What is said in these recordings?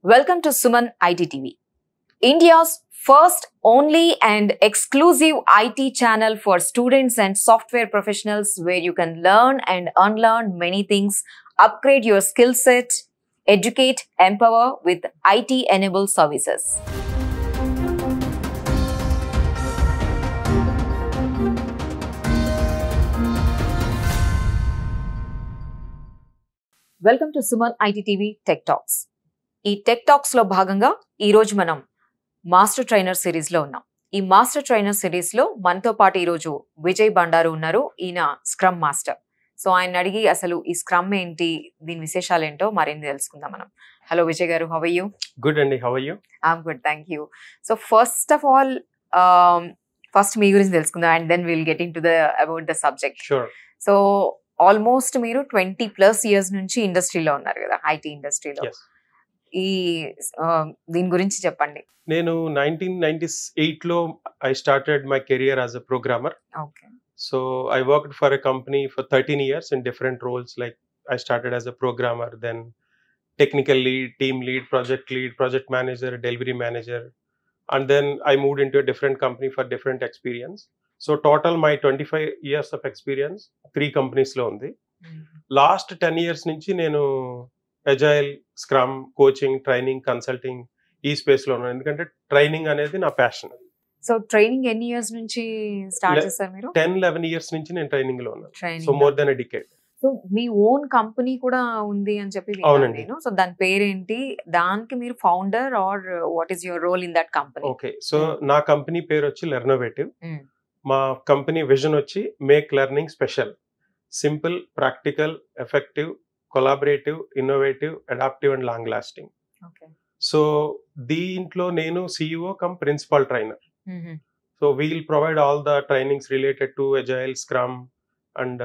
Welcome to Suman ITTV, India's first, only and exclusive IT channel for students and software professionals where you can learn and unlearn many things, upgrade your skill set, educate, empower with IT-enabled services. Welcome to Suman ITTV Tech Talks. ఈ tech talks లో భాగంగా ఈ రోజు మనం master trainer series లో ఉన్నాం. ఈ master trainer series లో మనతో పాటు ఈ రోజు విజయ్ బండారు ఉన్నారు. ఈయన స్క్రమ్ మాస్టర్. సో ఆయన అడిగి అసలు ఈ స్క్రమ్ ఏంటి, దీని విశేషాలు ఏంటో మరిన్ని తెలుసుకుందాం మనం. Hello Vijay garu, how are you? Good అండి, how are you? I'm good, thank you. So first of all first మీ గురించి తెలుసుకుందాం and then will get into about the subject. Sure. So almost మీరు 20+ years నుంచి ఇండస్ట్రీలో ఉన్నారు కదా, ఐటీ ఇండస్ట్రీలో. ఈ దీని గురించి చెప్పండి. నేను 1998 లో I started my career as a programmer. Okay. So I worked for a company for 13 years in different roles. Like I started as a programmer, then technical lead, team lead, project manager, delivery manager, and then I moved into a different company for different experience. So total my 25 years of experience 3 companies లో ఉంది. Last 10 years నుంచి నేను agile, scrum, coaching, training, consulting ఈ space లో ఉన్నాను. ఎందుకంటే training అనేది నా ప్యాషన్. సో ట్రైనింగ్ ఎన్ని ఇయర్స్ నుంచి స్టార్ట్ చేశారు మీరు? 10-11 years నుంచి నేను ట్రైనింగ్ లో ఉన్నాను. సో మోర్ దెన్ ఎ డికేడ్. సో మీ ఓన్ కంపెనీ కూడా ఉంది అని చెప్పి విన్నాను నేను. సో దాని పేరేంటి, దానికి మీరు founder or what is your role in that company? Okay, so నా కంపెనీ పేరు వచ్చి లెర్నోవేటివ్. మా కంపెనీ విజన్ వచ్చి make learning special, simple, practical, effective, collaborative, innovative, adaptive and long lasting. So దీంట్లో నేను CEO cum principal trainer. So we'll provide all the trainings related to agile, scrum and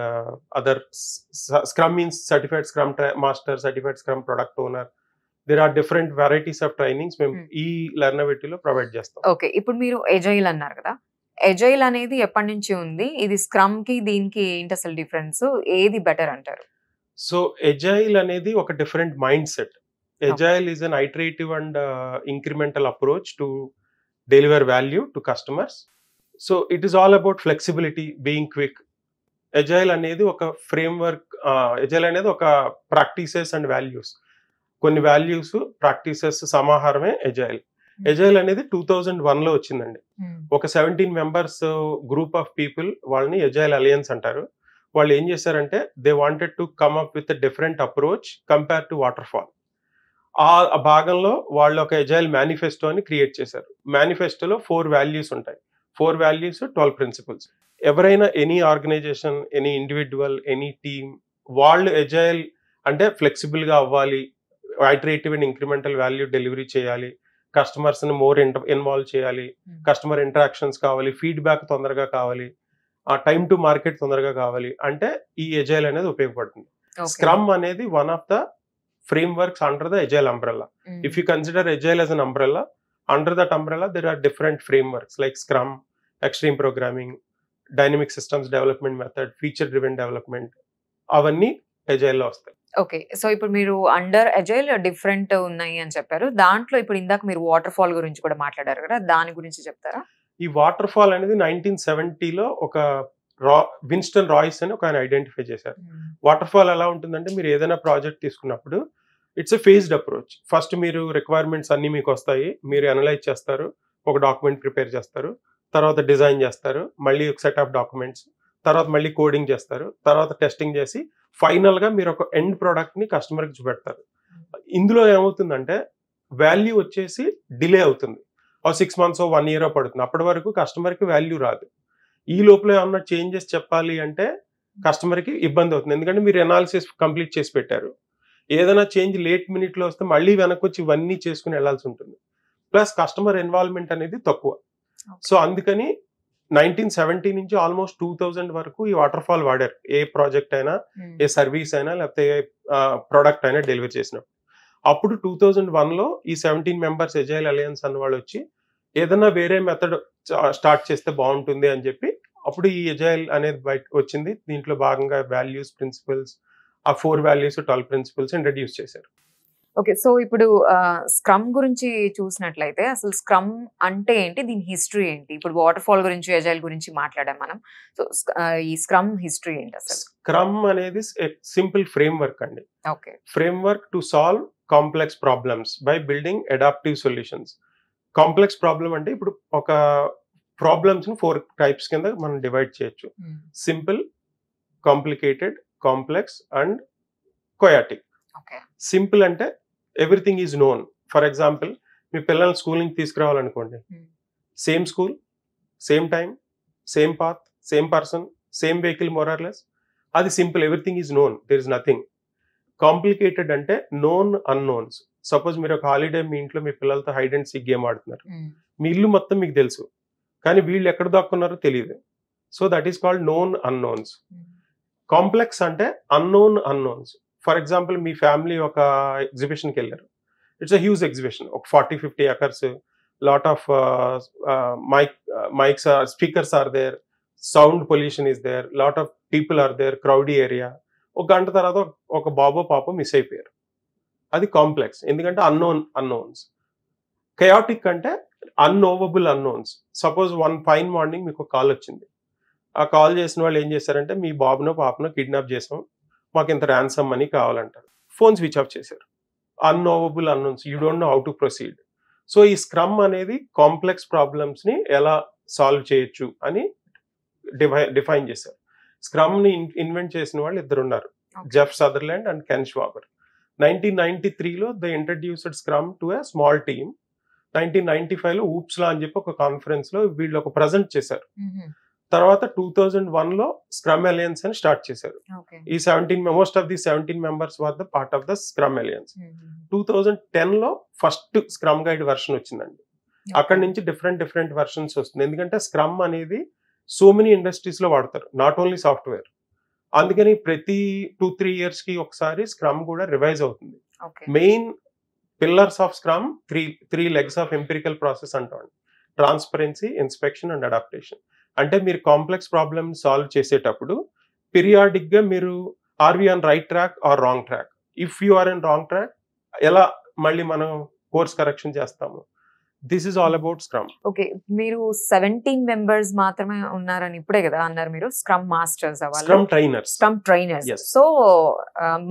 other. Scrum means certified scrum master, certified scrum product owner. There are different varieties of trainings మేము ఈ లెర్నోవేటివ్ లో provide చేస్తాం. Okay, ఇప్పుడు మీరు agile అన్నారు కదా, agile అనేది ఎప్పటి నుంచి ఉంది? ఇది స్క్రమ్ కి దీనికి ఏంటి అసలు డిఫరెన్స్? ఏది బెటర్ అంటారు? సో అజైల్ అనేది ఒక different mind set. Agile is an iterative and incremental approach to deliver value to customers. So it is all about flexibility, being quick. Agile అనేది ఒక ఫ్రేమ్వర్క్. అజైల్ అనేది ఒక ప్రాక్టీసెస్ అండ్ వాల్యూస్, కొన్ని values, practices సమాహారమే agile. Agile అనేది 2001 లో వచ్చిందండి. ఒక 17 members group of people, వాళ్ళని అజైల్ అలయన్స్ అంటారు. వాళ్ళు ఏం చేశారంటే they wanted to come up with different approach compare to water fall. ఆ భాగంలో వాళ్ళు ఒక అజైల్ మేనిఫెస్టో అని క్రియేట్ చేశారు. మేనిఫెస్టోలో 4 values ఉంటాయి. 4 values, 12 principles. ఎవరైనా any organisation, any individual, any team, వాళ్ళు అజైల్ అంటే ఫ్లెక్సిబుల్ గా అవ్వాలి, iterative and incremental value delivery చేయాలి, కస్టమర్స్ ని మోర్ ఇన్వాల్వ్ చేయాలి, కస్టమర్ ఇంటరాక్షన్స్ కావాలి, ఫీడ్బ్యాక్ తొందరగా కావాలి, ఆ టైమ్ టు మార్కెట్ తొందరగా కావాలి అంటే ఈ అజైల్ అనేది ఉపయోగపడుతుంది. స్క్రమ్ అనేది one of the frameworks under the agile umbrella. If you consider agile as an umbrella, under that umbrella there are different frameworks like Scrum, Extreme Programming, Dynamic Systems Development Method, Feature Driven Development, అవన్నీ agile లో వస్తాయి. Okay, so ఇప్పుడు మీరు under agile different ఉన్నాయి అని చెప్పారు. దాంట్లో ఇప్పుడు ఇందాక మీరు వాటర్ ఫాల్ గురించి కూడా మాట్లాడారు కదా, దాని గురించి చెప్తారా? ఈ వాటర్ ఫాల్ అనేది 1970 లో ఒక విన్స్టన్ రాయ్స్ అని ఒక ఆయన ఐడెంటిఫై చేశారు. వాటర్ ఫాల్ ఎలా ఉంటుందంటే, మీరు ఏదైనా ప్రాజెక్ట్ తీసుకున్నప్పుడు it's a phased approach. First మీరు రిక్వైర్మెంట్స్ అన్ని మీకు వస్తాయి, మీరు అనలైజ్ చేస్తారు, ఒక డాక్యుమెంట్ ప్రిపేర్ చేస్తారు, తర్వాత డిజైన్ చేస్తారు, మళ్ళీ ఒక సెట్ ఆఫ్ డాక్యుమెంట్స్, తర్వాత మళ్ళీ కోడింగ్ చేస్తారు, తర్వాత టెస్టింగ్ చేసి ఫైనల్ గా మీరు ఒక ఎండ్ ప్రోడక్ట్ ని కస్టమర్ కి చూపెడతారు. ఇందులో ఏమవుతుందంటే వాల్యూ వచ్చేసి డిలే అవుతుంది. 6 months, 1 year పడుతుంది. అప్పటి వరకు కస్టమర్ కి వాల్యూ రాదు. ఈ లోపల ఏమన్నా చేంజెస్ చెప్పాలి అంటే కస్టమర్ కి ఇబ్బంది అవుతుంది. ఎందుకంటే మీరు ఎనాలిసిస్ కంప్లీట్ చేసి పెట్టారు, ఏదైనా చేంజ్ లేట్ మినిట్ లో వస్తే మళ్ళీ వెనక్కి వచ్చి ఇవన్నీ చేసుకుని వెళ్లాల్సి ఉంటుంది. ప్లస్ కస్టమర్ ఇన్వాల్వ్మెంట్ అనేది తక్కువ. సో అందుకని 1970 నుంచి ఆల్మోస్ట్ 2000 వరకు ఈ వాటర్ ఫాల్ వాడారు. ఏ ప్రాజెక్ట్ అయినా, ఏ సర్వీస్ అయినా, లేకపోతే ఏ ప్రోడక్ట్ అయినా డెలివరీ చేసినప్పుడు. అప్పుడు 2001 లో ఈ 17 members అజైల్ అలయన్స్ అన్న వాళ్ళు వచ్చి ఏదైనా వేరే మెథడ్ స్టార్ట్ చేస్తే బాగుంటుంది అని చెప్పి అప్పుడు ఈ అజైల్ అనేది బయట వచ్చింది. దీంట్లో భాగంగా వాల్యూస్, ప్రిన్సిపల్స్, ఆ 4 values, 12 principles ఇంట్రడ్యూస్ చేశారు. ఓకే. సో ఇప్పుడు స్క్రమ్ గురించి చూసినట్లయితే అసలు స్క్రమ్ అంటే ఏంటి? దీని హిస్టరీ ఏంటి? ఇప్పుడు వాటర్ ఫాల్ గురించి, ఎజైల్ గురించి మాట్లాడాం మనం. సో ఈ స్క్రమ్ హిస్టరీ ఏంటి అసలు? స్క్రమ్ అనేది సింపుల్ ఫ్రేమ్ వర్క్ అండి. Okay. Frame work to solve complex problems by building adaptive solutions. Complex problem అంటే ఇప్పుడు ఒక ప్రాబ్లమ్స్ ని 4 టైప్స్ కింద మనం డివైడ్ చేయొచ్చు. Simple, complicated, complex and chaotic. Okay. Simple అంటే everything is known. For example, మీ పిల్లల్ని స్కూలింగ్ తీసుకురావాలనుకోండి, same school, same time, same path, same person, same vehicle, more or less. అది simple, everything is known, there is nothing. Complicated అంటే known unknowns. Suppose మీరు ఒక holiday మీ ఇంట్లో మీ పిల్లలతో హైడ్ అండ్ సీక్ గేమ్ ఆడుతున్నారు. మీ ఇల్లు మొత్తం మీకు తెలుసు, కానీ వీళ్ళు ఎక్కడ దాక్కున్నారో తెలియదు. So that is called known unknowns. Complex అంటే అన్నోన్ అన్నోన్స్. ఫర్ ఎగ్జాంపుల్, మీ ఫ్యామిలీ ఒక ఎగ్జిబిషన్కి వెళ్ళారు. ఇట్స్ అ హ్యూజ్ ఎగ్జిబిషన్, ఒక 40-50 acres, lot of mics, speakers are there, sound pollution is there, lot of people are there, crowdy area. ఒక గంట తర్వాత ఒక బాబో పాపో మిస్ అయిపోయారు. అది కాంప్లెక్స్, ఎందుకంటే అన్నోన్స్. కయాటిక్ అంటే unknowable unknowns. Suppose one fine morning మీకు కాల్ వచ్చింది. ఆ కాల్ చేసిన వాళ్ళు ఏం చేశారంటే, మీ బాబునో పాపనో కిడ్నాప్ చేసాం, మాకు ఇంత ర్యాన్సమ్ మనీ కావాలంటారు. ఫోన్ స్విచ్ ఆఫ్ చేశారు. Unknowable unknowns, you don't know how to proceed. So ఈ స్క్రమ్ అనేది కాంప్లెక్స్ ప్రాబ్లమ్స్ ని ఎలా సాల్వ్ చేయొచ్చు అని డిఫైన్ చేశారు. స్క్రమ్ ని ఇన్వెంట్ చేసిన వాళ్ళు ఇద్దరు ఉన్నారు, Jeff Sutherland and Ken Schwaber. 1993లో they introduced scrum to a small team. 1995లో ఊప్స్లా అని చెప్పి ఒక కాన్ఫరెన్స్ లో వీళ్ళు ఒక ప్రజెంట్ చేశారు. తర్వాత 2001లో స్క్రమ్ అలయన్స్ అని స్టార్ట్ చేశారు. ఈ 17 most of the 17 members were the part of the scrum alliance. 2010లో ఫస్ట్ స్క్రమ్ గైడ్ వెర్షన్ వచ్చిందండి. అక్కడ నుంచి డిఫరెంట్ వెర్షన్స్ వస్తుంది, ఎందుకంటే స్క్రమ్ అనేది సో మెనీ ఇండస్ట్రీస్ లో వాడతారు, నాట్ ఓన్లీ సాఫ్ట్వేర్. అందుకని ప్రతి 2-3 years కి ఒకసారి స్క్రమ్ కూడా రివైజ్ అవుతుంది. Main pillars of scrum three legs of empirical process అంటాం: ట్రాన్స్పరెన్సీ, ఇన్స్పెక్షన్ అండ్ అడాప్టేషన్. అంటే మీరు కాంప్లెక్స్ ప్రాబ్లమ్ సాల్వ్ చేసేటప్పుడు పీరియాడిక్ గా మీరు are we on right track or wrong track. If you are in wrong track, ఎలా మళ్ళీ మనం course correction చేస్తాము. This is all about scrum. Okay. మీరు 17 members మాత్రమే ఉన్నారని ఇప్పుడే కదా అన్నారు మీరు, స్క్రమ్ మాస్టర్స్ అవ్వాలి, స్క్రమ్ ట్రైనర్స్. సో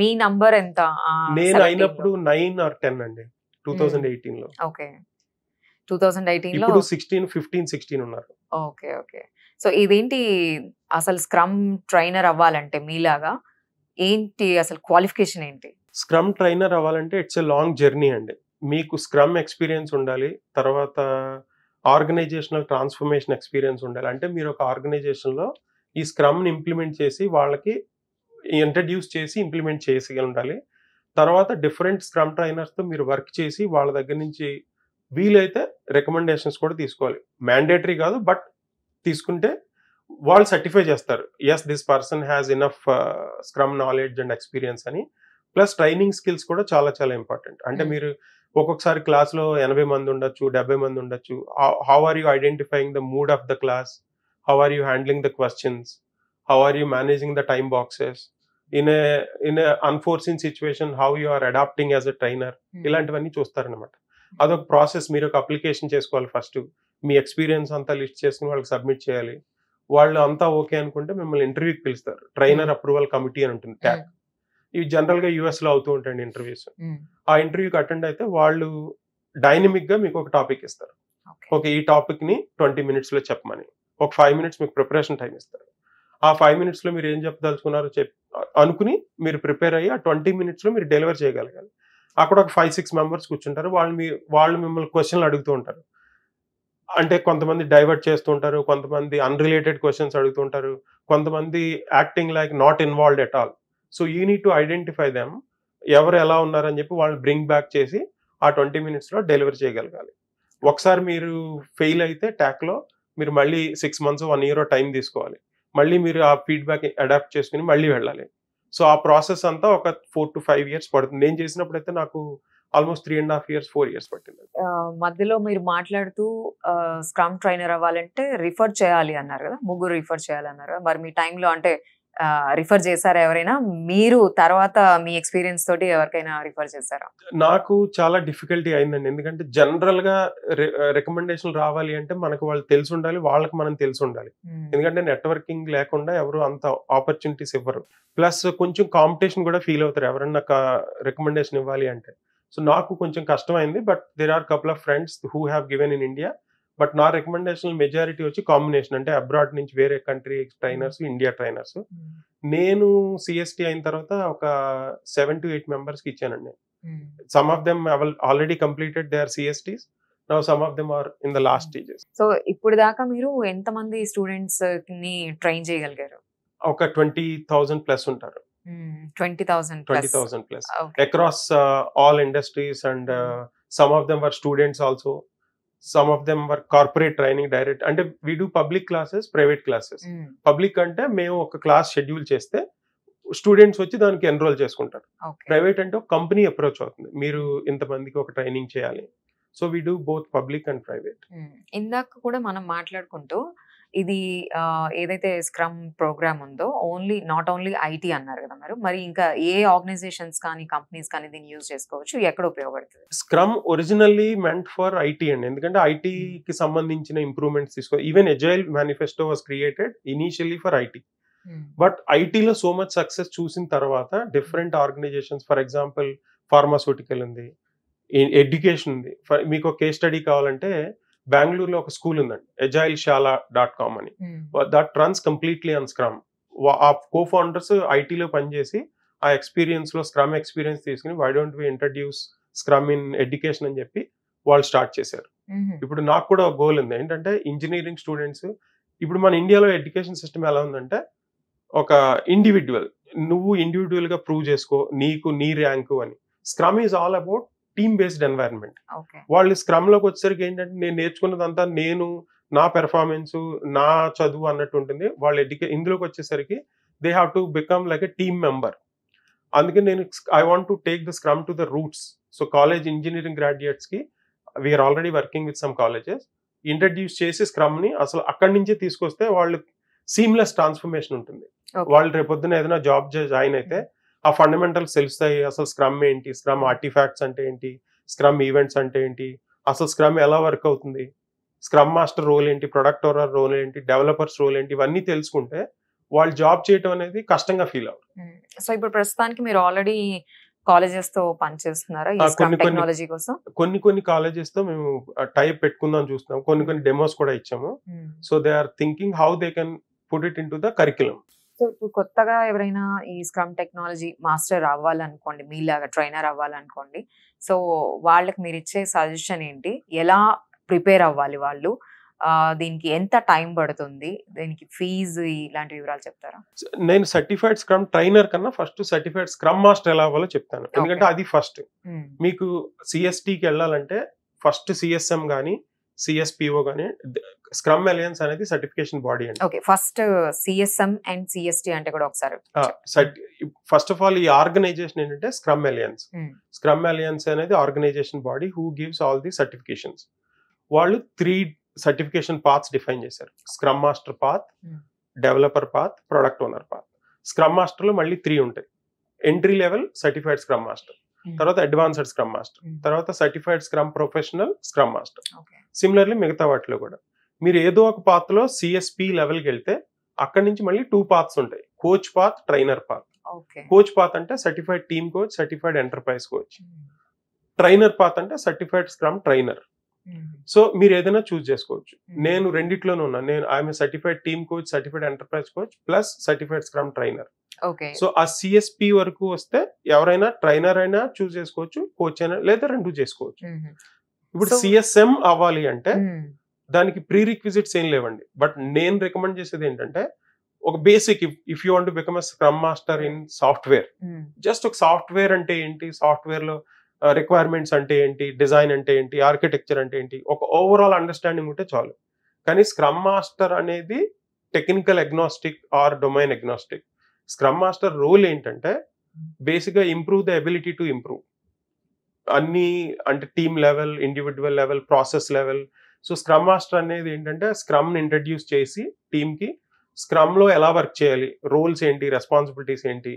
మీ నంబర్ ఎంత? నేను అయినప్పుడు 9 or 10 అండి, 2018లో. ఓకే. 2018లో ఇప్పుడు 15-16 ఉన్నారు. ఓకే. సో ఇదేంటి అసలు స్క్రమ్ ట్రైనర్ అవ్వాలంటే మీలాగా ఏంటి అసలు క్వాలిఫికేషన్ ఏంటి? స్క్రమ్ ట్రైనర్ అవ్వాలంటే ఇట్స్ ఎ లాంగ్ జర్నీ అండి. మీకు స్క్రమ్ ఎక్స్పీరియన్స్ ఉండాలి, తర్వాత ఆర్గనైజేషనల్ ట్రాన్స్ఫర్మేషన్ ఎక్స్పీరియన్స్ ఉండాలి. అంటే మీరు ఒక ఆర్గనైజేషన్లో ఈ స్క్రమ్ని ఇంప్లిమెంట్ చేసి వాళ్ళకి ఇంట్రడ్యూస్ చేసి ఇంప్లిమెంట్ చేసి ఉండాలి. తర్వాత డిఫరెంట్ స్క్రమ్ ట్రైనర్స్తో మీరు వర్క్ చేసి వాళ్ళ దగ్గర నుంచి వీలైతే రికమెండేషన్స్ కూడా తీసుకోవాలి. మ్యాండేటరీ కాదు, బట్ తీసుకుంటే వాళ్ళు సర్టిఫై చేస్తారు, yes this person has enough scrum knowledge and experience అని. ప్లస్ ట్రైనింగ్ స్కిల్స్ కూడా చాలా ఇంపార్టెంట్. అంటే మీరు ఒక్కొక్కసారి క్లాస్లో 80 మంది ఉండొచ్చు, 70 మంది ఉండొచ్చు. How are you identifying the mood of the class, how are you handling the questions, how are you managing the time boxes, in a unforeseen situation how you are adapting as a trainer. ఇలాంటివన్నీ చూస్తారనమాట. అదొక process. మీరు ఒక application చేసుకోవాలి. First మీ experience అంతా list చేసుకుని వాళ్ళకి సబ్మిట్ చేయాలి. వాళ్ళు అంతా ఓకే అనుకుంటే మిమ్మల్ని ఇంటర్వ్యూకి పిలుస్తారు. ట్రైనర్ అప్రూవల్ కమిటీ అని ఉంటుంది, ట్యాక్. ఇవి జనరల్ గా యుఎస్ లో అవుతూ ఉంటాయండి ఇంటర్వ్యూస్. ఆ ఇంటర్వ్యూకి అటెండ్ అయితే వాళ్ళు డైనమిక్ గా మీకు ఒక టాపిక్ ఇస్తారు. ఓకే, ఈ టాపిక్ ని 20 minutes లో చెప్పమని. ఒక 5 minutes మీకు ప్రిపరేషన్ టైం ఇస్తారు. ఆ 5 minutes లో మీరు ఏం చెప్పదలుచుకున్నారో అనుకుని మీరు ప్రిపేర్ అయ్యి ఆ 20 minutes లో మీరు డెలివర్ చేయగలగాలి. అక్కడ ఒక 5-6 members కూర్చుంటారు. వాళ్ళు మిమ్మల్ని క్వశ్చన్లు అడుగుతూ ఉంటారు. అంటే కొంతమంది డైవర్ట్ చేస్తూ ఉంటారు, కొంతమంది అన్రిలేటెడ్ క్వశ్చన్స్ అడుగుతూ ఉంటారు, కొంతమంది acting like not involved at all. So you need to identify them, ఎవరు ఎలా ఉన్నారని చెప్పి వాళ్ళని బ్రింగ్ బ్యాక్ చేసి ఆ 20 minutes లో డెలివర్ చేయగలగాలి. ఒకసారి మీరు ఫెయిల్ అయితే ట్యాక్లో మీరు మళ్ళీ 6 months 1 year టైం తీసుకోవాలి. మళ్ళీ మీరు ఆ ఫీడ్బ్యాక్ అడాప్ట్ చేసుకుని మళ్ళీ వెళ్ళాలి. సో ఆ ప్రాసెస్ అంతా ఒక 4 to 5 years పడుతుంది. నేను చేసినప్పుడు అయితే నాకు ఆల్మోస్ట్ 3.5 years 4 years పట్టింది. మధ్యలో మీరు మాట్లాడుతూ స్క్రమ్ ట్రైనర్ అవ్వాలంటే రిఫర్ చేయాలి అన్నారు కదా, ముగ్గురు రిఫర్ చేయాలన్నారు కదా. మరి మీ టైంలో అంటే రిఫర్ చేశారా ఎవరైనా? మీరు తర్వాత మీ ఎక్స్‌పీరియన్స్ తోటి ఎవరికైనా రిఫర్ చేశారా? నాకు చాలా డిఫికల్టీ అయిందండి. ఎందుకంటే జనరల్‌గా రికమెండేషన్‌లు రావాలి అంటే మనకు వాళ్ళు తెలిసుండాలి. వాళ్ళకి మనం తెలిసుండాలి. ఎందుకంటే నెట్వర్కింగ్ లేకుండా ఎవరు అంత ఆపర్చునిటీస్ ఇవ్వరు. ప్లస్ కొంచెం కాంపిటీషన్ కూడా ఫీల్ అవుతారు ఎవరన్నా రికమెండేషన్ ఇవ్వాలి అంటే. సో నాకు కొంచెం కష్టమైంది. But there are couple of friends who have given in India. But నా రికమెండేషన్ మెజారిటీ వచ్చి కాంబినేషన్, అంటే అబ్రాడ్ నుంచి వేరే కంట్రీ ట్రైనర్స్, ఇండియా ట్రైనర్స్. నేను సిఎస్టీ అయిన తర్వాత ఒక 7 to 8 మెంబర్స్కి ఇచ్చానండి. Some of them already completed their CSTs. Now some of them are in the last stages. So ఇప్పుడు దాకా మీరు ఎంతమంది స్టూడెంట్స్ ని ట్రైన్ చేయగలిగారు? ఒక 20,000 ప్లస్ ఉంటారు. 20,000 plus across all industries, and some of them were students also. Some of them were corporate training direct. అంటే we do public classes, private classes. Public అంటే మేము ఒక క్లాస్ షెడ్యూల్ చేస్తే స్టూడెంట్స్ వచ్చి దానికి ఎన్రోల్ చేసుకుంటారు. ప్రైవేట్ అంటే ఒక కంపెనీ అప్రోచ్ అవుతుంది, మీరు ఇంతమందికి ఒక ట్రైనింగ్ చేయాలి. So we do both public and private. ఇందాక కూడా మనం మాట్లాడుకుంటూ ఇది ఏదైతే స్క్రమ్ ప్రోగ్రామ్ ఉందో నాట్ ఓన్లీ ఐటీ అన్నారు కదా మీరు, మరి ఇంకా ఏ ఆర్గనైజేషన్స్ కానీ కంపెనీస్ కానీ దీన్ని యూజ్ చేసుకోవచ్చు, ఎక్కడ ఉపయోగపడుతుంది? Scrum originally meant for IT అండి. ఎందుకంటే ఐటీకి సంబంధించిన improvements even agile manifesto was created initially for IT. But ఐటీలో సో మచ్ సక్సెస్ చూసిన తర్వాత different organisations, for example pharmaceutical ఉంది, ఎడ్యుకేషన్ ఉంది. మీకు ఒక కేస్ స్టడీ కావాలంటే బెంగళూరులో ఒక స్కూల్ ఉందండి, agileShala.com అని. That runs completely on scrum. ఆ కో-ఫౌండర్స్ ఐటీలో పనిచేసి ఆ ఎక్స్పీరియన్స్ లో స్క్రమ్ ఎక్స్పీరియన్స్ తీసుకుని why don't we introduce scrum in education అని చెప్పి వాళ్ళు స్టార్ట్ చేశారు. ఇప్పుడు నాకు కూడా ఒక గోల్ ఉంది, ఏంటంటే ఇంజనీరింగ్ స్టూడెంట్స్, ఇప్పుడు మన ఇండియాలో ఎడ్యుకేషన్ సిస్టమ్ ఎలా ఉందంటే ఒక ఇండివిజువల్, నువ్వు ఇండివిజువల్ గా ప్రూవ్ చేసుకో నీ ర్యాంకు అని. Scrum is all about team based environment. వాళ్ళు స్క్రమ్ లోకి వచ్చేసరికి ఏంటంటే నేను నేర్చుకున్నదంతా నేను, నా పెర్ఫార్మెన్స్, నా చదువు అన్నట్టు ఉంటుంది. వాళ్ళు ఇందులోకి వచ్చేసరికి they have to become like a team member. అందుకే నేను I want to take the scrum to the roots. So college engineering graduates కి we're already working with some colleges, introduce చేసి స్క్రమ్ ని అసలు అక్కడి నుంచే తీసుకొస్తే వాళ్ళు సీమ్లెస్ ట్రాన్స్ఫర్మేషన్ ఉంటుంది. వాళ్ళు రేపొద్దున ఏదైనా జాబ్ జాయిన్ అయితే ఆ ఫండమెంటల్స్ తెలుస్తాయి. అసలు స్క్రమ్ ఏంటి, స్క్రమ్ ఆర్టిఫాక్ట్స్ అంటే ఏంటి, స్క్రమ్ ఈవెంట్స్ అంటే ఏంటి, అసలు స్క్రమ్ ఎలా వర్క్ అవుతుంది, స్క్రమ్ మాస్టర్ రోల్ ఏంటి, ప్రొడక్ట్ ఓనర్ రోల్ ఏంటి, డెవలపర్స్ రోల్ ఏంటి, ఇవన్నీ తెలుసుకుంటే వాళ్ళు జాబ్ చేయడం అనేది కష్టంగా ఫీల్ అవుతుంది. సో ఇప్పుడు ప్రస్తుతానికి మీరు ఆల్రెడీ కాలేజెస్ తో పనిచేస్తున్నారా ఈ స్క్రమ్ టెక్నాలజీ కోసం? కొన్ని కాలేజెస్ తో మేము టైప్ పెట్టుకుందాం చూస్తున్నాం. కొన్ని డెమోస్ కూడా ఇచ్చాము. So they are thinking how they can put it into the curriculum. So ఇప్పుడు కొత్తగా ఎవరైనా ఈ స్క్రమ్ టెక్నాలజీ మాస్టర్ అవ్వాలనుకోండి, మీలాగా ట్రైనర్ అవ్వాలనుకోండి, సో వాళ్ళకి మీరు ఇచ్చే సజెషన్ ఏంటి? ఎలా ప్రిపేర్ అవ్వాలి వాళ్ళు? దీనికి ఎంత టైం పడుతుంది? దీనికి ఫీజు ఇలాంటి వివరాలు చెప్తారా? నేను సర్టిఫైడ్ స్క్రమ్ ట్రైనర్ కన్నా ఫస్ట్ సర్టిఫైడ్ స్క్రమ్ మాస్టర్ ఎలా అవ్వాలో చెప్తాను. ఎందుకంటే అది ఫస్ట్. మీకు సిఎస్టీకి వెళ్ళాలంటే ఫస్ట్ సిఎస్ఎం గానీ సిఎస్పిఓ గానీ, స్క్రమ్ అలయన్స్ అనేది సర్టిఫికేషన్ బాడీ అండి. Okay, first CSM and CST అంటే కూడా ఒకసారి ఫస్ట్ ఆఫ్ ఆల్ ఈ ఆర్గనైజేషన్ ఏంటంటే స్క్రమ్ అలయన్స్. స్క్రమ్ అలయన్స్ అనేది organisation body who gives all the certifications. వాళ్ళు 3 సర్టిఫికేషన్ పాత్స్ డిఫైన్ చేశారు. Scrum master path, developer path, product owner path. Scrum master లో మళ్ళీ 3 ఉంటాయి. Entry level certified scrum master, తర్వాత advanced scrum master, తర్వాత certified scrum professional scrum master. Similarly మిగతా వాటిలో కూడా మీరు ఏదో ఒక పాత్ లో సిఎస్పి లెవెల్కి వెళ్తే అక్కడి నుంచి మళ్ళీ 2 పాత్స్ ఉంటాయి, coach path, trainer path. Coach path అంటే certified team coach, certified enterprise coach. Trainer path అంటే సర్టిఫైడ్ స్క్రమ్ ట్రైనర్. సో మీరు ఏదైనా చూస్ చేసుకోవచ్చు. నేను రెండిట్లోనే ఉన్నాను. నేను I'm certified team coach, certified enterprise coach plus certified scrum trainer. So ఆ సిఎస్పి వరకు వస్తే ఎవరైనా ట్రైనర్ అయినా చూస్ చేసుకోవచ్చు, కోచ్ అయినా, లేదా 2 చేసుకోవచ్చు. ఇప్పుడు సిఎస్ఎం అవ్వాలి అంటే దానికి ప్రీ రిక్విజిట్స్ ఏం లేవండి. బట్ నేను రికమెండ్ చేసేది ఏంటంటే ఒక basic, if you want to become a scrum master in software, just ఒక సాఫ్ట్వేర్ అంటే ఏంటి, సాఫ్ట్వేర్ లో రిక్వైర్మెంట్స్ అంటే ఏంటి, డిజైన్ అంటే ఏంటి, ఆర్కిటెక్చర్ అంటే ఏంటి, ఒక ఓవరాల్ అండర్స్టాండింగ్ ఉంటే చాలు. కానీ స్క్రమ్ మాస్టర్ అనేది technical agnostic or domain agnostic. Scrum master role ఏంటంటే బేసిక్ గా improve the ability to improve అన్ని, అంటే team level, individual level, process level. So scrum master అనేది ఏంటంటే స్క్రమ్ ని ఇంట్రడ్యూస్ చేసి టీమ్ కి స్క్రమ్ లో ఎలా వర్క్ చేయాలి, రోల్స్ ఏంటి, రెస్పాన్సిబిలిటీస్ ఏంటి,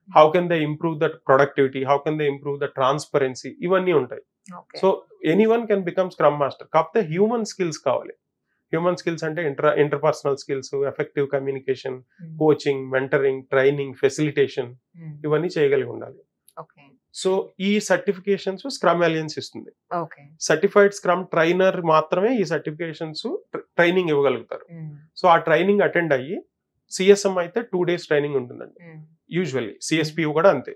how can they improve that productivity, how can they improve the transparency, ఇవన్నీ ఉంటాయి. So anyone can become scrum master. కాకపోతే హ్యూమన్ స్కిల్స్ కావాలి. హ్యూమన్ స్కిల్స్ అంటే interpersonal skills, effective communication, coaching, mentoring, training, facilitation, ఇవన్నీ చేయగలిగి ఉండాలి. So ఈ certifications scrum alliance ఇస్తుంది. Certified scrum trainer మాత్రమే ఈ సర్టిఫికేషన్స్ ట్రైనింగ్ ఇవ్వగలుగుతారు. సో ఆ ట్రైనింగ్ అటెండ్ అయ్యి, సిఎస్ఎం అయితే 2 days ట్రైనింగ్ ఉంటుందండి యూజువల్లీ, సిఎస్పియు కూడా అంతే.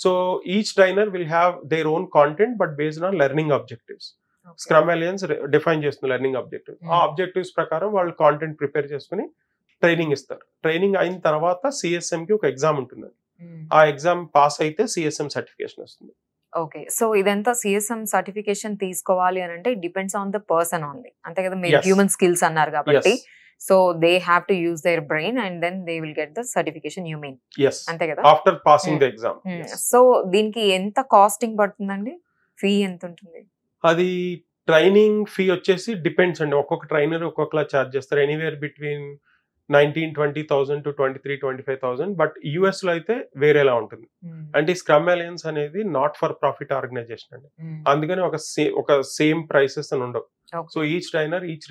So each trainer will have their own content but based on learning objectives. Scrum alliance define చేస్తుంది లెర్నింగ్ ఆబ్జెక్టివ్. ఆ ఆబ్జెక్టివ్స్ ప్రకారం వాళ్ళు కాంటెంట్ ప్రిపేర్ చేసుకుని ట్రైనింగ్ ఇస్తారు. ట్రైనింగ్ అయిన తర్వాత సిఎస్ఎం కి ఒక ఎగ్జామ్ ఉంటుంది. ఆ ఎగ్జామ్ పాస్ అయితే సిఎస్ఎం సర్టిఫికేషన్ వస్తుంది. ఓకే. సో ఇదంతా సిఎస్ఎం సర్టిఫికేషన్ తీసుకోవాలి అని అంటే depends on the person only, అంతే కదా? మీరు హ్యూమన్ స్కిల్స్ అన్నారు కాబట్టి, so they have to use their brain and then they will get the certification, you mean? అంతే కదా, after passing the exam. So దీనికి ఎంత కాస్టింగ్ పడుతుందండి? ఫీ ఎంత ఉంటుంది? అది ట్రైనింగ్ ఫీ వచ్చేసి డిపెండ్స్ అండి. ఒక్కొక్క ట్రైనర్ ఒక్కొక్కలా ఛార్జ్ చేస్తారు. Anywhere between 19,000-20,000 to 23,000-25,000. But US లో అయితే వేరేలా ఉంటుంది. అంటే స్క్రమ్ అలయన్స్ అనేది నాట్ ఫర్ ప్రాఫిట్ ఆర్గనైజేషన్ అండి. అందుకని ఒక సేమ్ ప్రైసెస్ అని ఉండవు. So each trainer each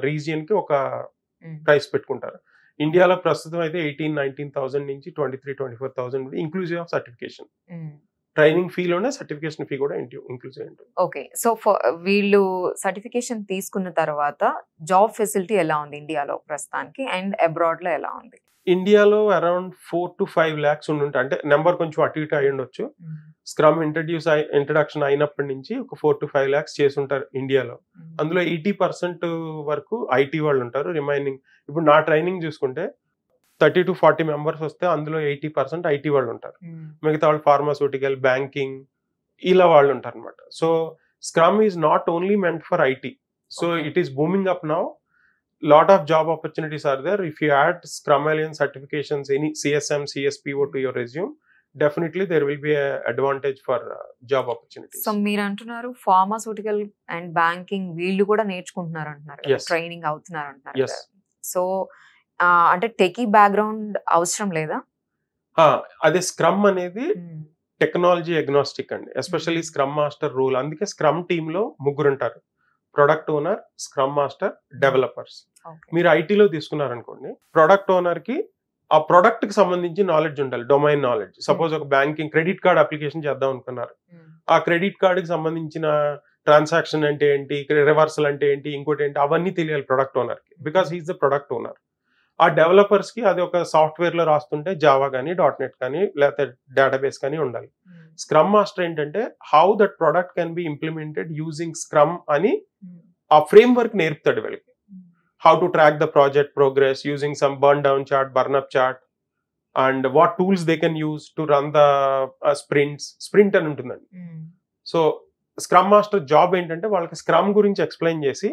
region కి ఒక ప్రైస్ పెట్టుకుంటారు. ఇండియాలో ప్రస్తుతం అయితే 18,000-19,000 నుంచి 23,000-24,000 ఇంక్లూజివ్ ఆఫ్ సర్టిఫికేషన్. ట్రైనింగ్ ఫీలోనే సర్టిఫికేషన్ ఫీ కూడా ఇంక్లూజివ్ ఉంటుంది. ఓకే. సో వీళ్ళు సర్టిఫికేషన్ తీసుకున్న తర్వాత జాబ్ ఫెసిలిటీ ఎలా ఉంది ఇండియాలో ప్రస్తుతానికి, అండ్ అబ్రాడ్ లో ఎలా ఉంది? ఇండియాలో అరౌండ్ 4 to 5 lakhs ఉండుంటాయి. అంటే నెంబర్ కొంచెం అటు ఇటు అయి ఉండొచ్చు. స్క్రమ్ ఇంట్రడక్షన్ అయినప్పటి నుంచి ఒక 4 to 5 lakhs చేసి ఉంటారు ఇండియాలో. అందులో 80% వరకు ఐటీ వాళ్ళు ఉంటారు. రిమైనింగ్ ఇప్పుడు నా ట్రైనింగ్ చూసుకుంటే 30 to 40 members వస్తే అందులో 80% ఐటీ వాళ్ళు ఉంటారు. మిగతా వాళ్ళు ఫార్మాస్యూటికల్, బ్యాంకింగ్, ఇలా వాళ్ళు ఉంటారు అనమాట. So scrum is not only meant for IT. So it is booming up now. Lot of job opportunities are there. If you add Scrum Alliance certifications, any CSM, CSPO to your resume, definitely there will be a advantage for job opportunities. So మీరు అంటున్నారు pharmaceutical and banking వీళ్ళు కూడా నేర్చుకుంటున్నారు అంటున్నారు, training అవుతున్నారు అంటున్నారు. So అంటే techie background అవసరం లేదా? అదే స్క్రమ్ అనేది టెక్నాలజీ అగ్నాస్టిక్ అండి. Especially scrum master rule. అందుకే స్క్రమ్ టీమ్ లో 3 ఉంటారు: product owner, scrum master, developers. మీరు ఐటీలో తీసుకున్నారనుకోండి, ప్రొడక్ట్ ఓనర్ కి ఆ ప్రొడక్ట్ కి సంబంధించి నాలెడ్జ్ ఉండాలి, డొమైన్ నాలెడ్జ్. సపోజ్ ఒక బ్యాంకింగ్ క్రెడిట్ కార్డ్ అప్లికేషన్ చేద్దాం అనుకున్నారు, ఆ క్రెడిట్ కార్డ్ కి సంబంధించిన ట్రాన్సాక్షన్ అంటే ఏంటి, రివర్సల్ అంటే ఏంటి, ఇంకోటి ఏంటి, అవన్నీ తెలియాలి ప్రొడక్ట్ ఓనర్ కి, because he's the product owner. ఆ డెవలపర్స్ కి అది ఒక సాఫ్ట్వేర్ లో రాస్తుంటే జావా కానీ, .NET కానీ, లేకపోతే డేటాబేస్ కానీ ఉండాలి. స్క్రమ్ మాస్టర్ ఏంటంటే how that product can be implemented using scrum అని ఆ ఫ్రేమ్ వర్క్ నేర్పుతాడు వీళ్ళకి. How to track the project progress using some burn down chart, burn up chart, and what tools they can use to run the sprint అని ఉంటుందండి. So scrum master job ఏంటంటే వాళ్ళకి scrum గురించి explain చేసి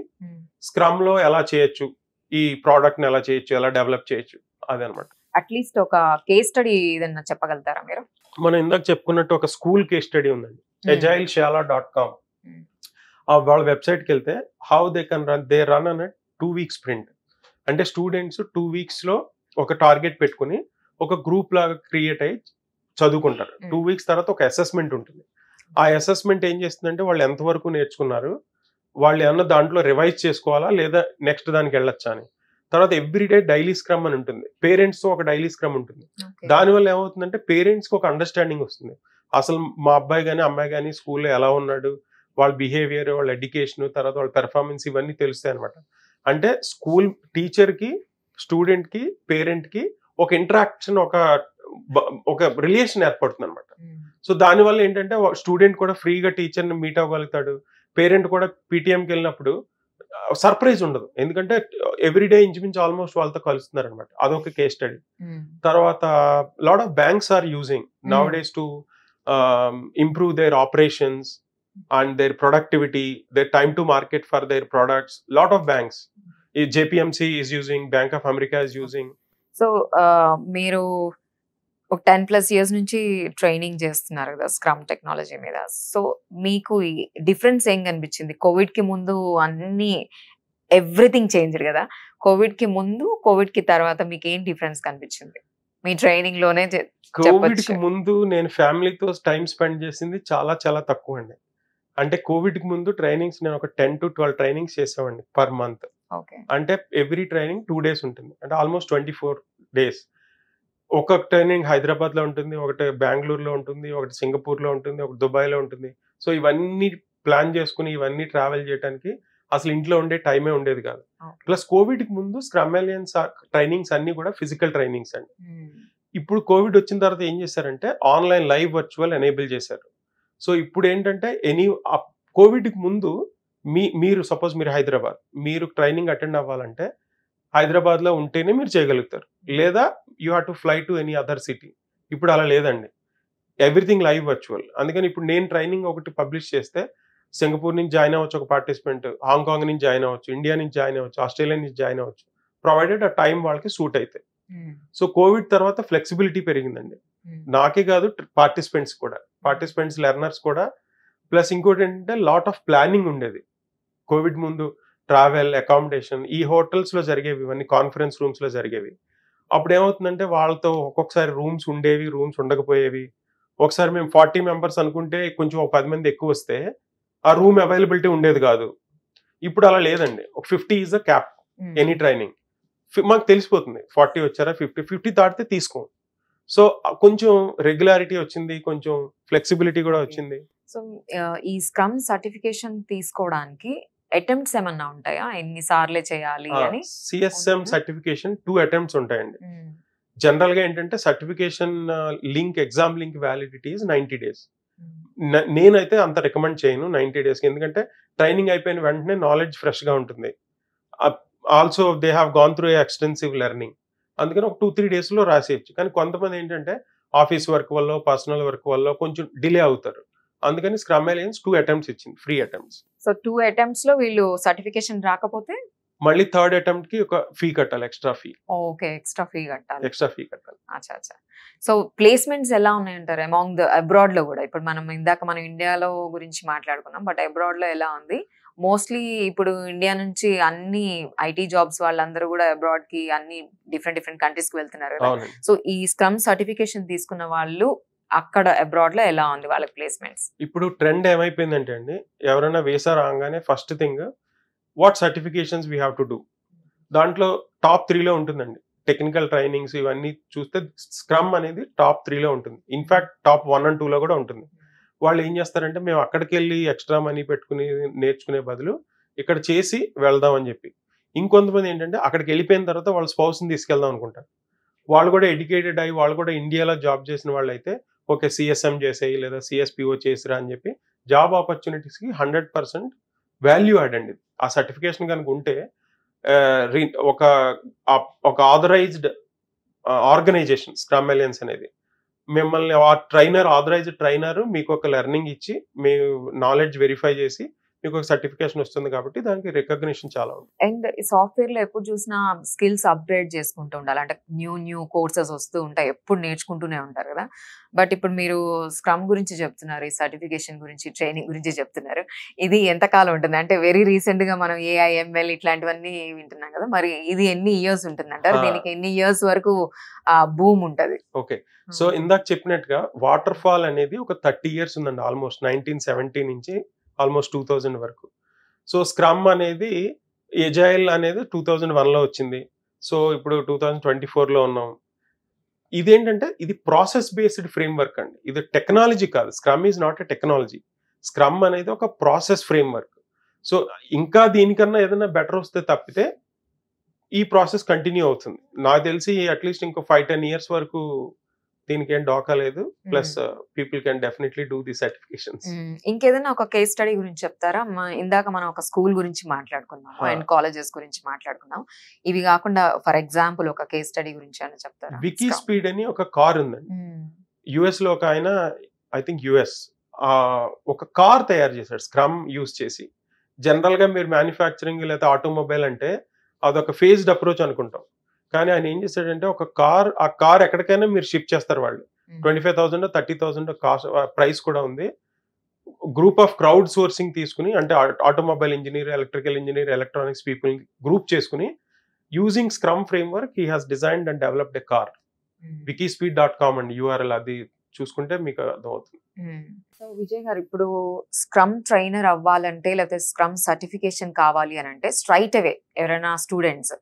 scrum లో ఎలా చేయొచ్చు, ఈ ప్రోడక్ట్ ని ఎలా చేయొచ్చు, ఎలా డెవలప్ చేయొచ్చు, అదనమాట. అట్లీస్ట్ ఒక కేస్ స్టడీ ఏదన్నా చెప్పగలుగుతారా మీరు? మనం ఇందాక చెప్పుకున్నట్టు ఒక స్కూల్ కేస్ స్టడీ ఉందండి, agileShala.com. వాళ్ళ వెబ్సైట్కి వెళ్తే how they can run an 2 week sprint. అంటే స్టూడెంట్స్ 2 weeks లో ఒక టార్గెట్ పెట్టుకుని ఒక గ్రూప్ లాగా క్రియేట్ అయ్యి చదువుకుంటారు. 2 weeks తర్వాత ఒక అసెస్మెంట్ ఉంటుంది. ఆ అసెస్మెంట్ ఏం చేస్తుందంటే వాళ్ళు ఎంతవరకు నేర్చుకున్నారు, వాళ్ళు ఏమన్నా దాంట్లో రివైజ్ చేసుకోవాలా లేదా నెక్స్ట్ దానికి వెళ్ళొచ్చా అని. తర్వాత ఎవ్రీడే డైలీ స్క్రమ్ అని ఉంటుంది, పేరెంట్స్ తో ఒక డైలీ స్క్రమ్ ఉంటుంది. దానివల్ల ఏమవుతుందంటే పేరెంట్స్ కి ఒక అండర్స్టాండింగ్ వస్తుంది, అసలు మా అబ్బాయి కానీ అమ్మాయి కానీ స్కూల్లో ఎలా ఉన్నాడు, వాళ్ళ బిహేవియర్, వాళ్ళ ఎడ్యుకేషన్, తర్వాత వాళ్ళ పెర్ఫార్మెన్స్, ఇవన్నీ తెలుస్తాయి అనమాట. అంటే స్కూల్ టీచర్ కి, స్టూడెంట్ కి, పేరెంట్ కి ఒక ఇంటరాక్షన్, ఒక రిలేషన్ ఏర్పడుతుంది అనమాట. సో దానివల్ల ఏంటంటే స్టూడెంట్ కూడా ఫ్రీగా టీచర్ ని మీట్ అవ్వగలుగుతాడు, పేరెంట్ కూడా పీటీఎంకి వెళ్ళినప్పుడు సర్ప్రైజ్ ఉండదు, ఎందుకంటే ఎవ్రీడే ఇంచుమించు ఆల్మోస్ట్ వాళ్ళతో కలుస్తున్నారు అనమాట. అదొక కేస్ స్టడీ. తర్వాత lot of banks are using nowadays to improve their operations and their productivity, their time to market for their products. Lot of banks, JPMC is using, Bank of America is using. So మీరు ఒక 10+ years నుంచి training చేస్తున్నారు కదా scrum technology మీద. So మీకు difference ఏం కనిపించింది? Covid కి ముందు అన్ని ఎవ్రీథింగ్ చేంజ్డ్ కదా. కోవిడ్ కి ముందు, కోవిడ్ కి తర్వాత మీకు ఏం డిఫరెన్స్ కనిపించింది మీ ట్రైనింగ్ లోనే? కోవిడ్ కి ముందు నేను ఫ్యామిలీతో టైం స్పెండ్ చేసింది చాలా చాలా తక్కువ అండి. అంటే కోవిడ్ కి ముందు ట్రైనింగ్స్ నేను ఒక 10 to 12 ట్రైనింగ్స్ చేసేవాడిని పర్ మంత్. అంటే ఎవ్రీ ట్రైనింగ్ 2 days ఉంటుంది, అంటే ఆల్మోస్ట్ 24 days. ఒక ట్రైనింగ్ హైదరాబాద్ లో ఉంటుంది, ఒకటి బెంగళూరులో ఉంటుంది, ఒకటి సింగపూర్ లో ఉంటుంది, ఒకటి దుబాయ్ లో ఉంటుంది. సో ఇవన్నీ ప్లాన్ చేసుకుని ఇవన్నీ ట్రావెల్ చేయడానికి అసలు ఇంట్లో ఉండే టైమే ఉండేది కాదు. ప్లస్ కోవిడ్ కి ముందు స్క్రమ్ అలయన్స్ ట్రైనింగ్స్ అన్ని కూడా ఫిజికల్ ట్రైనింగ్స్ అండి. ఇప్పుడు కోవిడ్ వచ్చిన తర్వాత ఏం చేశారంటే ఆన్లైన్ లైవ్ వర్చువల్ ఎనేబుల్ చేశారు. సో ఇప్పుడు ఏంటంటే కోవిడ్ కి ముందు మీరు సపోజ్ మీరు హైదరాబాద్, మీరు ట్రైనింగ్ అటెండ్ అవ్వాలంటే హైదరాబాద్ లో ఉంటేనే మీరు చేయగలుగుతారు, లేదా you have to fly to any other city. ఇప్పుడు అలా లేదండి, ఎవ్రీథింగ్ లైవ్ వర్చువల్. అందుకని ఇప్పుడు నేను ట్రైనింగ్ ఒకటి పబ్లిష్ చేస్తే సింగపూర్ నుంచి జాయిన్ అవ్వచ్చు ఒక పార్టిసిపెంట్, హాంకాంగ్ నుంచి జాయిన్ అవ్వచ్చు, ఇండియా నుంచి జాయిన్ అవ్వచ్చు, ఆస్ట్రేలియా నుంచి జాయిన్ అవ్వచ్చు, ప్రొవైడెడ్ ఆ టైం వాళ్ళకి సూట్ అయితే. సో కోవిడ్ తర్వాత ఫ్లెక్సిబిలిటీ పెరిగిందండి, నాకే కాదు పార్టిసిపెంట్స్ లెర్నర్స్ కూడా. ప్లస్ ఇంకోటి ఏంటంటే లాట్ ఆఫ్ ప్లానింగ్ ఉండేది. కోవిడ్ ముందు ట్రావెల్, అకామిడేషన్ ఈ హోటల్స్ లో జరిగేవి, ఇవన్నీ కాన్ఫరెన్స్ రూమ్స్ లో జరిగేవి. అప్పుడు ఏమవుతుందంటే వాళ్ళతో ఒక్కొక్కసారి రూమ్స్ ఉండేవి, రూమ్స్ ఉండకపోయేవి. ఒకసారి మేము 40 members అనుకుంటే కొంచెం ఒక 10 మంది ఎక్కువ వస్తే ఆ రూమ్ అవైలబిలిటీ ఉండేది కాదు. ఇప్పుడు అలా లేదండి, ఒక 50 is a cap any training. మాకు తెలిసిపోతుంది 40 వచ్చారా, 50 దాటితే తీసుకోం. సో కొంచెం రెగ్యులారిటీ వచ్చింది, కొంచెం ఫ్లెక్సిబిలిటీ కూడా వచ్చింది. సో ఈ స్క్రమ్ సర్టిఫికేషన్ తీసుకోవడానికి అటెంప్ట్స్ ఏమన్నా ఉంటాయా, ఎన్ని సార్లే చేయాలి అని? సిఎస్ఎం సర్టిఫికేషన్ 2 attempts ఉంటాయండి. జనరల్ గా ఏంటంటే certification link, exam link validity is 90 days. నేనైతే అంత రికమెండ్ చేయను 90 days, ఎందుకంటే ట్రైనింగ్ అయిపోయిన వెంటనే నాలెడ్జ్ ఫ్రెష్ గా ఉంటుంది. Also they have gone through extensive learning. అందుకని ఒక 2-3 days లో రాసేయచ్చు. కానీ కొంతమంది ఏంటంటే ఆఫీస్ వర్క్ వల్ల, పర్సనల్ వర్క్ వల్ల కొంచెం డిలే అవుతారు. అందుకని స్క్రమ్ అలయన్స్ 2 attempts ఇచ్చింది, ఫ్రీ అటెంప్ట్స్. సో 2 attempts లో వీళ్ళు సర్టిఫికేషన్ రాకపోతే మళ్ళీ థర్డ్ అటెంప్ట్ కి ఒక ఫీ కట్టాలి, extra fee. Okay, extra fee కట్టాలి. అచ్చా. సో ప్లేస్మెంట్స్ ఎలా ఉన్నాయంటారు అమాంగ్ ద అబ్రాడ్ లో కూడా? ఇప్పుడు మనం ఇందాక మనం ఇండియాలో గురించి మాట్లాడుకున్నాం, బట్ అబ్రాడ్ లో ఎలా ఉంది? మోస్ట్లీ ఇప్పుడు ఇండియా నుంచి అన్ని ఐటీ జాబ్స్ వాళ్ళందరూ కూడా అబ్రాడ్ కి అన్ని డిఫరెంట్ కంట్రీస్ కి వెళ్తున్నారు కదా. సో ఈ స్క్రమ్ సర్టిఫికేషన్ తీసుకున్న వాళ్ళు అక్కడ అబ్రాడ్ లో ఎలా ఉంది వాళ్ళకి ప్లేస్మెంట్స్? ఇప్పుడు ట్రెండ్ ఏమైపోయిందంటే అండి, ఎవరైనా వీసా రాగానే first thing what certifications we have to do. దాంట్లో టాప్ 3లో ఉంటుందండి. టెక్నికల్ ట్రైనింగ్స్ ఇవన్నీ చూస్తే స్క్రమ్ అనేది టాప్ 3లో ఉంటుంది. ఇన్ఫాక్ట్ టాప్ 1 and 2లో కూడా ఉంటుంది. వాళ్ళు ఏం చేస్తారంటే మేము అక్కడికి వెళ్ళి ఎక్స్ట్రా మనీ పెట్టుకుని నేర్చుకునే బదులు ఇక్కడ చేసి వెళ్దాం అని చెప్పి. ఇంకొంతమంది ఏంటంటే అక్కడికి వెళ్ళిపోయిన తర్వాత వాళ్ళ స్పౌస్ని తీసుకెళ్దాం అనుకుంటారు. వాళ్ళు కూడా ఎడ్యుకేటెడ్ అయ్యి వాళ్ళు కూడా ఇండియాలో జాబ్ చేసిన వాళ్ళు అయితే ఓకే సిఎస్ఎం చేసేయి లేదా సిఎస్పిఓ చేసిరా అని చెప్పి జాబ్ ఆపర్చునిటీస్కి 100% వాల్యూ యాడ్ అండి. ఆ సర్టిఫికేషన్ కనుక ఉంటే ఒక ఆథరైజ్డ్ ఆర్గనైజేషన్ స్క్రమ్ అలయన్స్ అనేది మిమ్మల్ని ఆథరైజ్డ్ ట్రైనర్ మీకు ఒక లెర్నింగ్ ఇచ్చి మీ నాలెడ్జ్ వెరిఫై చేసి మీకు ఒక సర్టిఫికేషన్ వస్తుంది కాబట్టి దానికి రికగ్నిషన్ చాలా ఉంది. అండ్ ఈ సాఫ్ట్వేర్ లో ఎప్పుడు చూసినా స్కిల్స్ అప్గ్రేడ్ చేసుకుంటూ ఉండాలి, అంటే న్యూ కోర్సెస్ వస్తూ ఉంటాయి, ఎప్పుడు నేర్చుకుంటూనే ఉంటారు కదా. బట్ ఇప్పుడు మీరు స్క్రమ్ గురించి చెప్తున్నారు, ఈ సర్టిఫికేషన్ గురించి, ట్రైనింగ్ గురించి చెప్తున్నారు. ఇది ఎంతకాలం ఉంటుంది? అంటే వెరీ రీసెంట్ గా మనం ఏఐఎంఎల్ ఇట్లాంటివన్నీ వింటున్నాం కదా, మరి ఇది ఎన్ని ఇయర్స్ ఉంటుంది అంటారు? దీనికి ఎన్ని ఇయర్స్ వరకు బూమ్ ఉంటది? ఓకే, సో ఇందాక చెప్పినట్టుగా వాటర్ ఫాల్ అనేది ఒక 30 years ఉందండి, ఆల్మోస్ట్ 1970 నుంచి ఆల్మోస్ట్ 2000 వరకు. సో స్క్రమ్ అనేది ఎజైల్ అనేది 2001లో వచ్చింది. సో ఇప్పుడు 2024లో ఉన్నాం. ఇదేంటంటే ఇది ప్రాసెస్ బేస్డ్ ఫ్రేమ్వర్క్ అండి, ఇది టెక్నాలజీ కాదు. Scrum is not a technology. Scrum అనేది ఒక ప్రాసెస్ ఫ్రేమ్వర్క్. సో ఇంకా దీనికన్నా ఏదైనా బెటర్ వస్తే తప్పితే ఈ ప్రాసెస్ కంటిన్యూ అవుతుంది. నాకు తెలిసి అట్లీస్ట్ ఇంకో 5-10 years వరకు దీనికి ఏం డోకా లేదు. Plus people can definitely do the certifications. ఇంకేదైనా ఒక కేస్ స్టడీ గురించి చెప్తారా? ఇందాక మనం ఒక స్కూల్ గురించి మాట్లాడుకున్నాం అండ్ కాలేజెస్ గురించి మాట్లాడుకున్నాం. ఇవి కాకుండా ఫర్ ఎగ్జాంపుల్ ఒక కేస్ స్టడీ గురించి అని చెప్తారా? వికీ స్పీడ్ అని ఒక కార్ ఉందండి, యుఎస్ లో ఒక ఆయన, ఐ థింక్ యుఎస్, ఒక కార్ తయారు చేశాడు స్క్రమ్ యూజ్ చేసి. జనరల్ గా మీరు మ్యానుఫ్యాక్చరింగ్ లేదా ఆటోమొబైల్ అంటే అదొక ఫేజ్డ్ అప్రోచ్ అనుకుంటాం. కానీ ఆయన ఏం చేశాడంటే ఆ కార్ ఎక్కడికైనా మీరు షిప్ చేస్తారు వాళ్ళు. 25,000 30,000 కాస్ట్ ప్రైస్ కూడా ఉంది. గ్రూప్ ఆఫ్ క్రౌడ్ సోర్సింగ్ తీసుకుని, అంటే automobile engineer, electrical engineer, electronics people group చేసుకుని using scrum framework he has designed and developed a car. wikispeed.com అండి URL, అది చూసుకుంటే మీకు అర్థమవుతుంది. సో విజయ్ గారు, ఇప్పుడు స్క్రమ్ ట్రైనర్ అవ్వాలంటే లేకపోతే స్క్రమ్ సర్టిఫికేషన్ కావాలి అని అంటే స్ట్రైట్ అవే ఎవరైనా స్టూడెంట్స్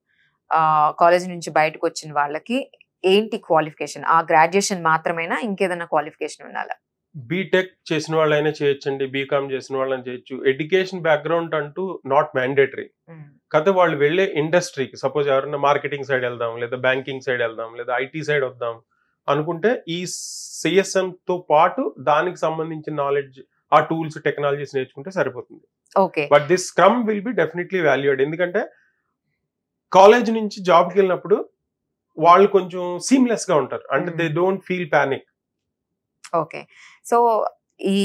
కాలేజ్ నుంచి బయటకు వచ్చిన వాళ్ళకి ఏంటి క్వాలిఫికేషన్? ఆ గ్రాడ్యుయేషన్ మాత్రమేనా, ఇంకేదైనా క్వాలిఫికేషన్ ఉండాలా? బీటెక్ చేసిన వాళ్ళైనా చేయొచ్చండి, బీకామ్ చేసిన వాళ్ళని చేయొచ్చు. ఎడ్యుకేషన్ బ్యాక్గ్రౌండ్ అంటూ నాట్ మ్యాండేటరీ. కాకపోతే వాళ్ళు వెళ్ళే ఇండస్ట్రీకి, సపోజ్ ఎవరైనా మార్కెటింగ్ సైడ్ వెళ్దాం, లేదా బ్యాంకింగ్ సైడ్ వెళ్దాం, లేదా ఐటీ సైడ్ వద్దాం అనుకుంటే ఈ సిఎస్ఎం తో పాటు దానికి సంబంధించిన నాలెడ్జ్, ఆ టూల్స్, టెక్నాలజీస్ నేర్చుకుంటే సరిపోతుంది. Okay. But this scrum will be definitely valued. ఎందుకంటే కాలేజ్ నుంచి జాబ్కి వెళ్ళినప్పుడు వాళ్ళు కొంచెం సీమ్లెస్ గా ఉంటారు, అంటే they don't feel panic. Okay. So ఈ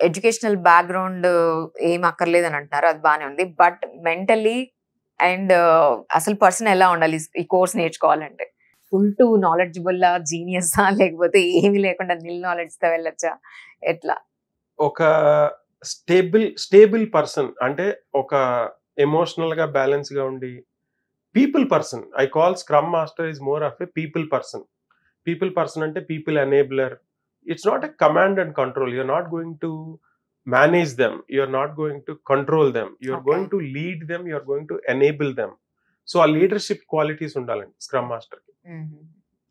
ఎడ్యుకేషనల్ బ్యాక్గ్రౌండ్ ఏం అక్కర్లేదని అంటున్నారు, అది బానే ఉంది. బట్ మెంటల్లీ అండ్ అసలు పర్సన్ ఎలా ఉండాలి ఈ కోర్స్ నేర్చుకోవాలంటే? ఫుల్ టు నాలెడ్జబుల్, జీనియస్, లేకపోతే ఏమీ లేకుండా నిల్ నాలెడ్జ్ తో వెళ్ళొచ్చా, ఎట్లా? ఒక స్టేబుల్ పర్సన్, అంటే ఒక ఎమోషనల్ గా బ్యాలెన్స్ గా ఉండి people person. I call scrum master is more of a people person. People person అంటే people enabler. It's not a command and control. You're not going to manage them, you are not going to control them, you are going to lead them, you are going to enable them. So a leadership qualities undalandi scrum master ki.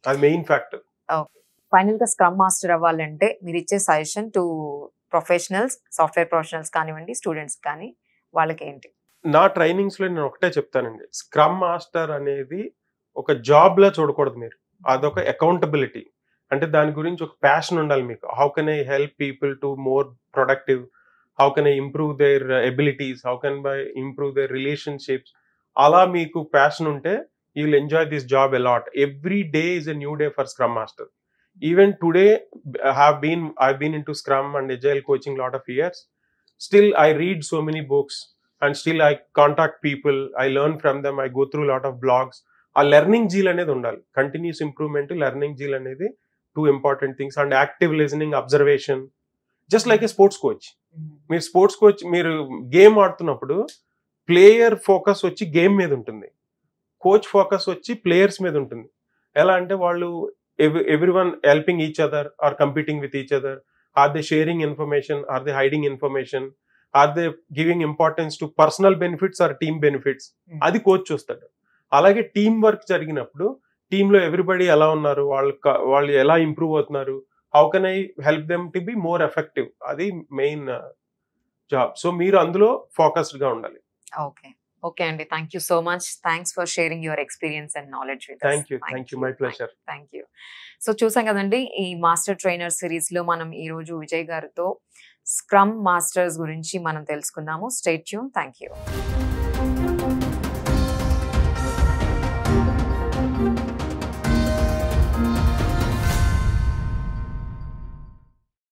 That's main factor. Okay. Final ga scrum master avvalante meer iche suggestion to professionals, software professionals kanivandi, students kani, వాళ్ళకి ఏంటి? నా trainings లో నేను ఒకటే చెప్తానండి, scrum master అనేది ఒక job లా చూడకూడదు మీరు. అదొక అకౌంటబిలిటీ. అంటే దాని గురించి ఒక ప్యాషన్ ఉండాలి మీకు. How can I help people to more productive, how can I improve their abilities, how can I improve their relationships. అలా మీకు ప్యాషన్ ఉంటే you will enjoy this job a lot. Every day is a new day for scrum master. Even today I've been into Scrum and Agile coaching lot of years. Still I read so many books and still I contact people, I learn from them, I go through a lot of blogs. ఆ learning zeal అనేది ఉండాలి. Continuous improvement, learning zeal అనేది two important things. And active listening, observation, just like A sports coach. మీరు sports coach, మీరు game ఆడుతున్నప్పుడు player focus వచ్చి game మీద ఉంటుంది, కోచ్ ఫోకస్ వచ్చి ప్లేయర్స్ మీద ఉంటుంది. ఎలా అంటే వాళ్ళు everyone helping each other or competing with each other? Are they sharing information? Are they hiding information? Are they giving importance to personal benefits or team benefits? అది coach చూస్తాడు. అలాగే team work జరిగినప్పుడు టీంలో ఎవ్రీబడి ఎలా ఉన్నారు, వాళ్ళు ఎలా improve అవుతున్నారు, how can I help them to be more effective, అది మెయిన్ జాబ్. సో మీరు అందులో ఫోకస్డ్ గా ఉండాలి. ఓకే. ఓకే అండి, thank you so much. Thanks for sharing your experience and knowledge with us. Thank you my pleasure. Thank you. So చూసాం కదండి, ఈ master trainer series లో మనం ఈ రోజు విజయ్ గారితో స్క్రమ్ మాస్టర్స్ గురించి మనం తెలుసుకున్నాము. Stay tune. Thank you.